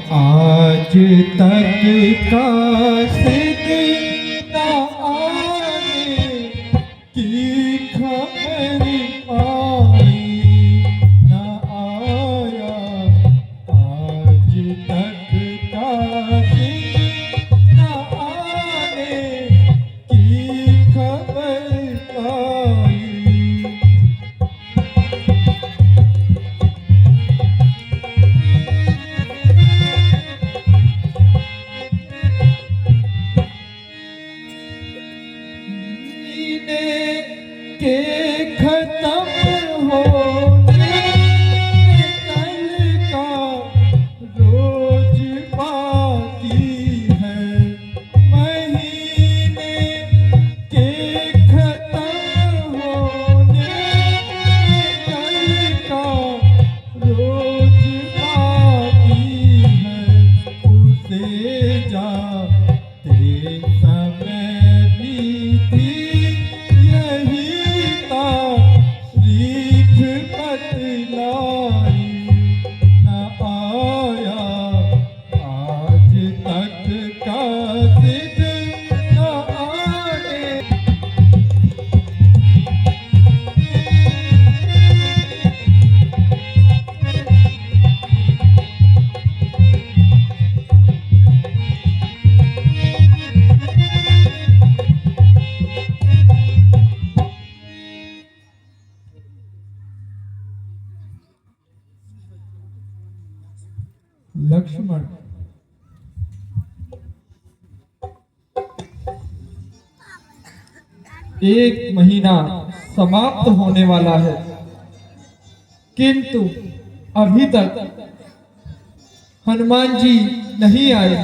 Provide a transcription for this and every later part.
आज तक का सिद्ध आने की खबर आई न आया। आज तक का सिद्ध आने की खबर आई। के खत्म होने कल का रोज बाकी है। महीने के खत्म होने कल का रोज बाकी है। उसे जाते समय भी थी बतलाई न आया। आज तक का सिद्ध न आने। लक्ष्मण, एक महीना समाप्त होने वाला है, किंतु अभी तक हनुमान जी नहीं आए।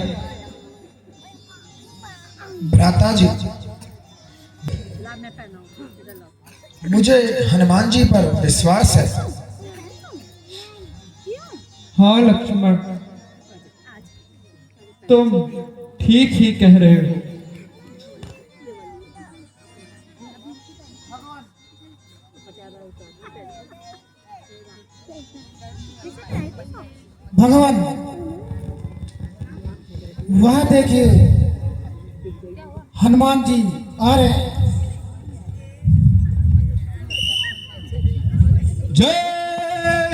भ्राता जी, मुझे हनुमान जी पर विश्वास है। हाँ लक्ष्मण, तुम ठीक ही कह रहे हो। भगवान, वह देखिए हनुमान जी आ रहे हैं। जय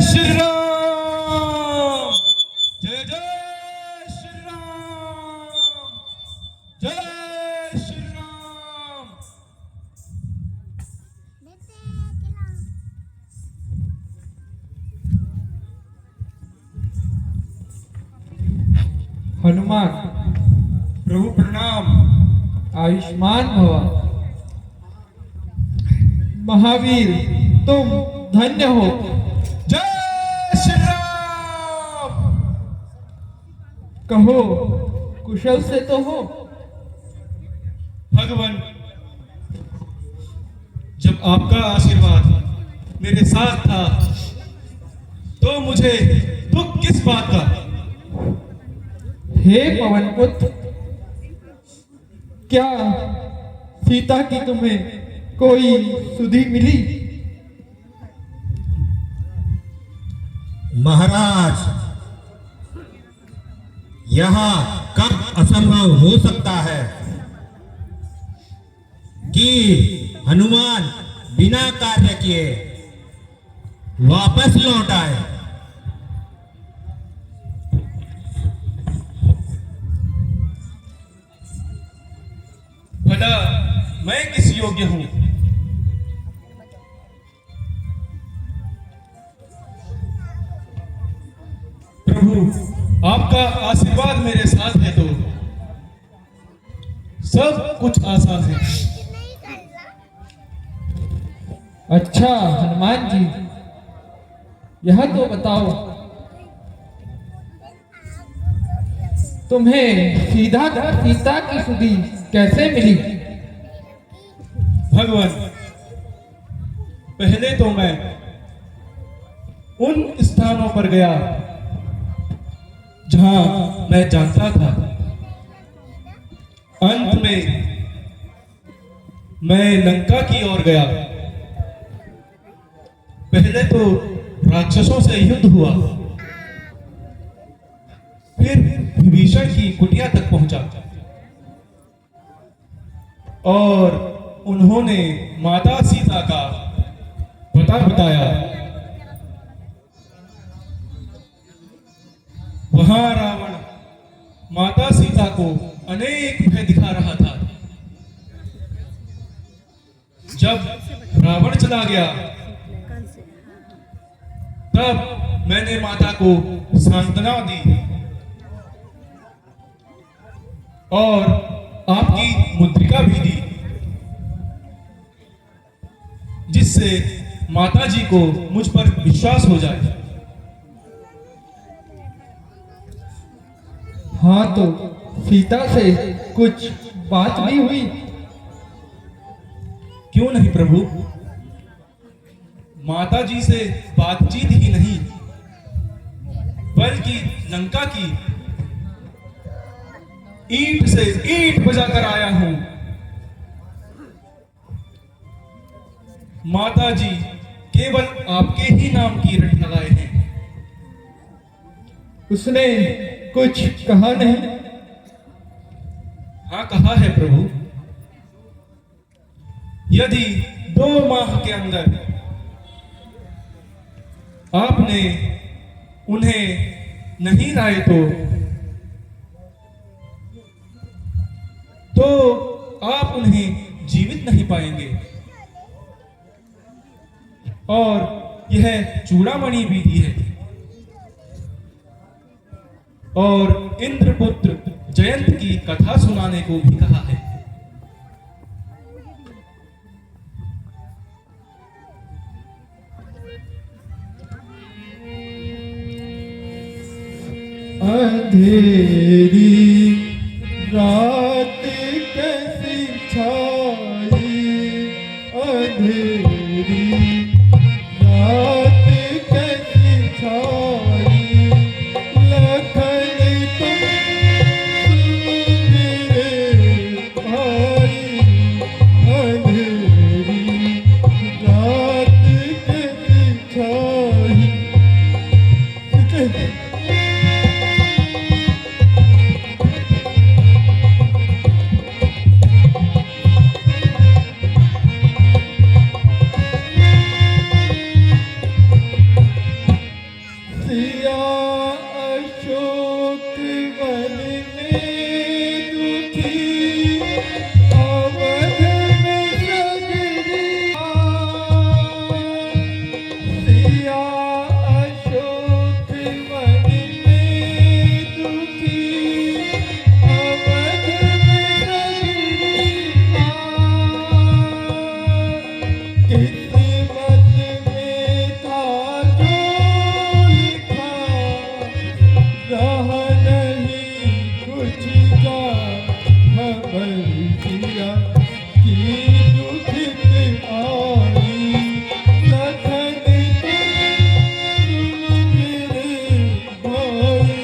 श्री राम, जय जय श्री राम, जय श्री राम। हनुमान प्रभु प्रणाम। आयुष्मान भव। महावीर तुम धन्य हो। जय श्री राम। कहो कुशल से तो हो? भगवान, जब आपका आशीर्वाद मेरे साथ था तो मुझे दुख किस बात का। हे पवन पुत्र, क्या सीता की तुम्हें कोई सुधि मिली? महाराज, यहाँ कब असंभव हो सकता है कि हनुमान बिना कार्य किए वापस लौट आए। भला मैं किस योग्य हूं? प्रभु, आपका आशीर्वाद मेरे साथ है तो सब कुछ आसान है। अच्छा हनुमान जी, यह तो बताओ, तुम्हें सीता की सुधि कैसे मिली? भगवान, पहले तो मैं उन स्थानों पर गया जहां मैं जानता था। अंत में मैं लंका की ओर गया। पहले तो राक्षसों से युद्ध हुआ, फिर विभीषण की कुटिया तक पहुंचा और उन्होंने माता सीता का पता बताया। वहां रावण माता सीता को अनेक भय दिखा रहा था। जब रावण चला गया तब मैंने माता को सांत्वना दी और आपकी मुद्रिका भी दी, जिससे माता जी को मुझ पर विश्वास हो जाए। हाँ, तो सीता से कुछ बात भी हुई? क्यों नहीं प्रभु, माता जी से बातचीत ही नहीं बल्कि लंका की ईंट से ईंट बजाकर आया हूं। माता जी केवल आपके ही नाम की रट लगाए हैं। उसने कुछ कहा नहीं? हाँ, कहा है प्रभु। यदि 2 माह के अंदर आपने उन्हें नहीं लाए तो आप उन्हें जीवित नहीं पाएंगे। और यह चूड़ामणि भी दी है और इंद्रपुत्र जयंत की कथा सुनाने को भी कहा है। अंधेरी रात कैसी छाई, अंधेरी रात कैसी छाई, लखन तुम मेरे भाई, अंधेरी रात कैसी छाई। सिया अशोक वन में दुखी, अवध में सगरी आन। सिया अशोक वन में दुखी, अवध में सगरी आन। किस्मत में था जो लिखा, रहा नहीं कुछ का खबर किया, कि दुखित आई लखन तुम मेरे भाई।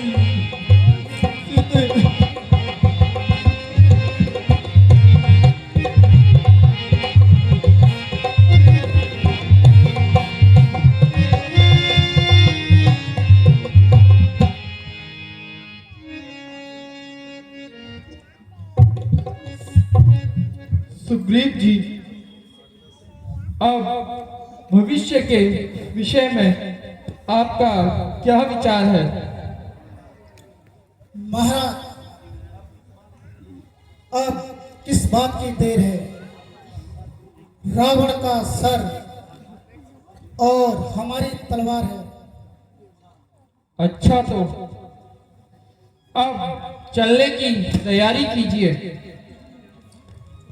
सुग्रीव जी, अब भविष्य के विषय में आपका क्या विचार है? महाराज, अब किस बात की देर है? रावण का सर और हमारी तलवार है। अच्छा, तो अब चलने की तैयारी कीजिए।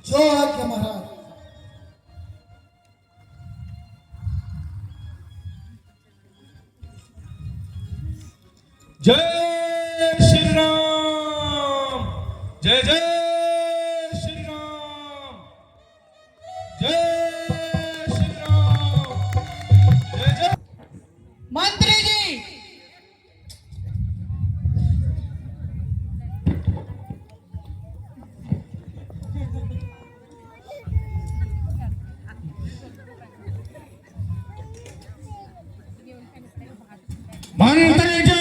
जो आज्ञा महाराज। जय श्री राम, जय जय श्री राम, जय श्री राम, जय जय। मंत्री जी, मंत्री जी,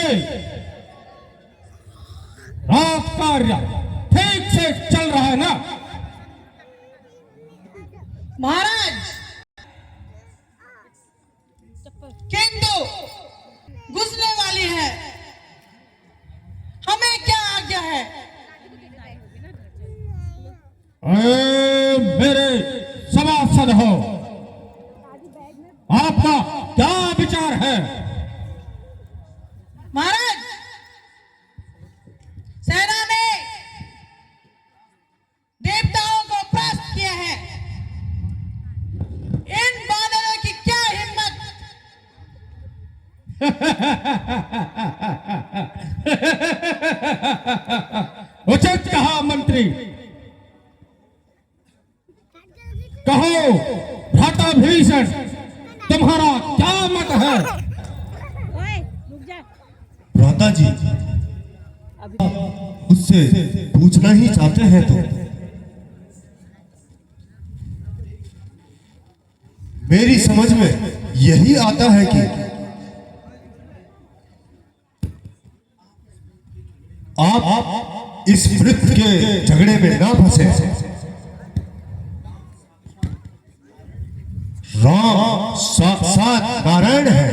कार्य ठीक से चल रहा है ना? महाराज, किंतु घुसने वाली है, हमें क्या आज्ञा है? मेरे सभासद हो, आपका क्या विचार है? महाराज, सेना ने देवताओं को परास्त किया है। इन बानरों की क्या हिम्मत? उचित कहा मंत्री। कहो भ्राता भीषण, तुम्हारा क्या मत है? भ्राता जी, उससे पूछना ही चाहते हैं तो मेरी समझ में यही आता है कि आप इस वृत्त के झगड़े में ना फंसे। राम साक्षात नारायण है,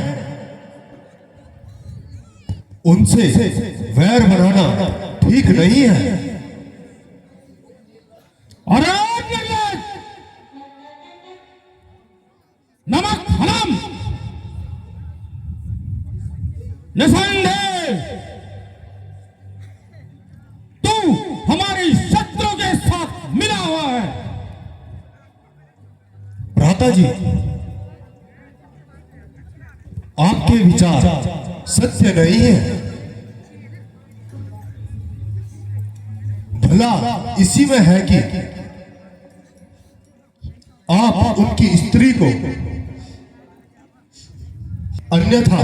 उनसे वैर बनाना ठीक नहीं है। अरे निर्लज! नमक हराम! निसंदेह तू हमारे शत्रु के साथ मिला हुआ है। भ्राता जी, आपके विचार सत्य नहीं है। भला इसी में है कि आप उनकी स्त्री को, अन्यथा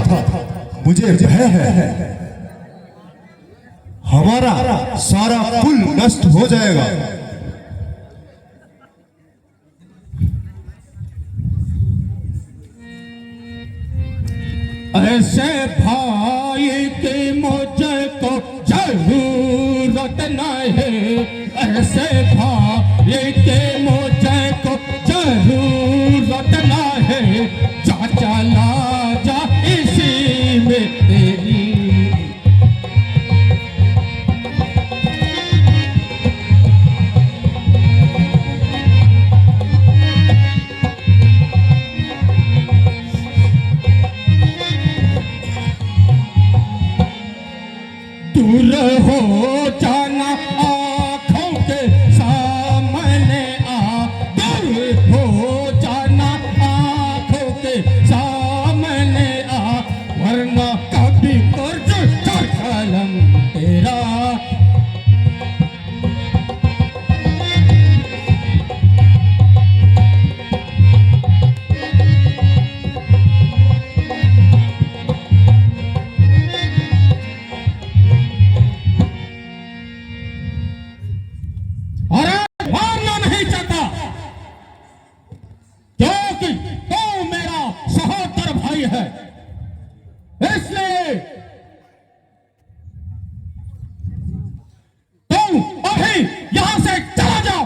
मुझे भय है हमारा सारा कुल नष्ट हो जाएगा। ऐसे भाई की मुझे को जरूरत नहीं, ऐसे भाई के मुझे को जरूरत नहीं। जा चला जा इसी में तेरी। दूर हो जाना आँखों के सामने आ, दूर हो जाना आँखों के सामने आ, वरना कभी कर्ज कलम तेरा। क्योंकि तू मेरा सहोदर भाई है, इसलिए तुम अभी यहां से चला जाओ।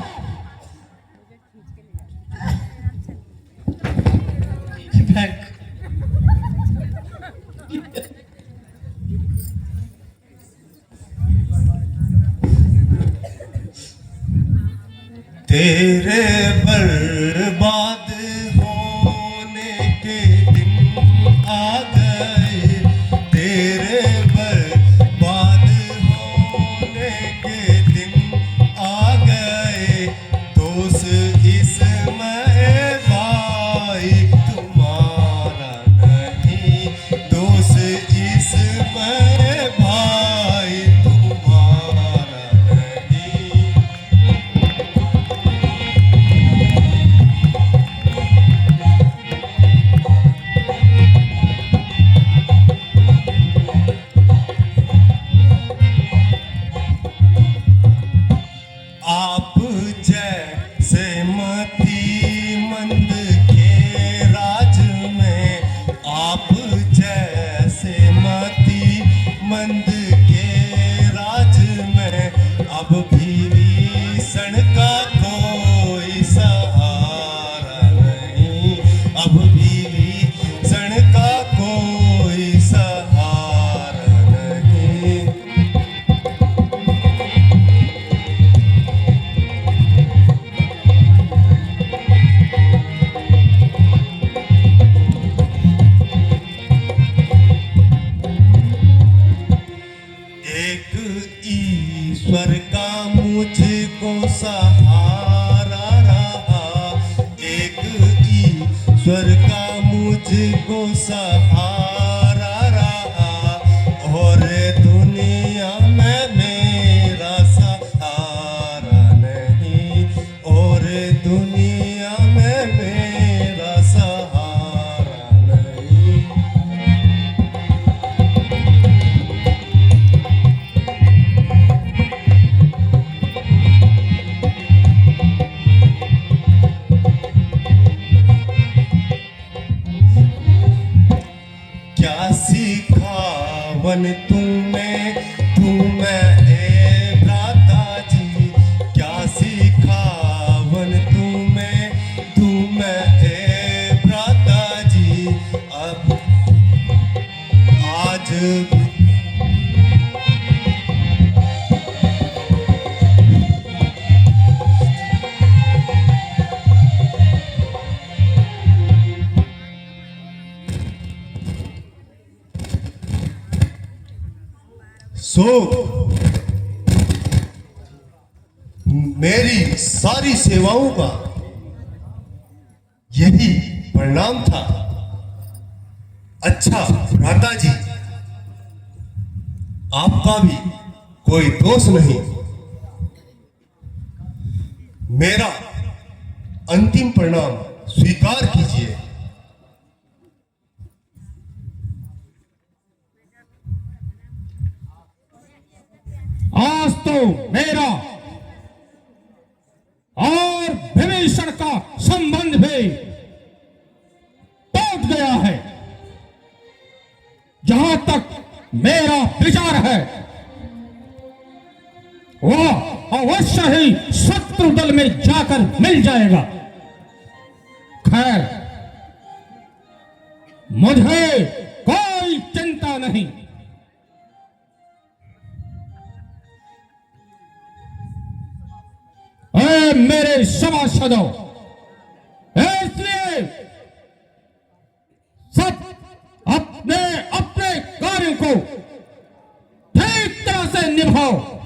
तेरे बर्बाद होने के दिन आ गए, तेरे बर्बाद होने के दिन आ गए। दोस्त इसमें भाई तुम्हारा नहीं, दोस्त इसमें भाई तुम्हारा नहीं। अब भी भीषण का कोई सहारा नहीं, अब भी भीषण का कोई सहारा नहीं। एक ईश्वर का मुझको सहारा रहा, एक ईश्वर का मुझको सहारा रहा, और दुनिया में मेरा सहारा नहीं, और दुनिया में मेरा सहारा नहीं। क्या सिखावन तुम्हें ए भ्राता जी, क्या सिखावन तुम्हें ए भ्राता जी। अब आज सो मेरी सारी सेवाओं का यही परिणाम था। अच्छा भ्राता जी, आपका भी कोई दोष नहीं। मेरा अंतिम परिणाम स्वीकार कीजिए। आज तो मेरा और विभीषण का संबंध भी टूट गया है। जहां तक मेरा विचार है, वह अवश्य ही शत्रु दल में जाकर मिल जाएगा। खैर, मुझे कोई चिंता नहीं। ऐ मेरे सभासदों, इसलिए सब अपने अपने कार्यों को ठीक तरह से निभाओ।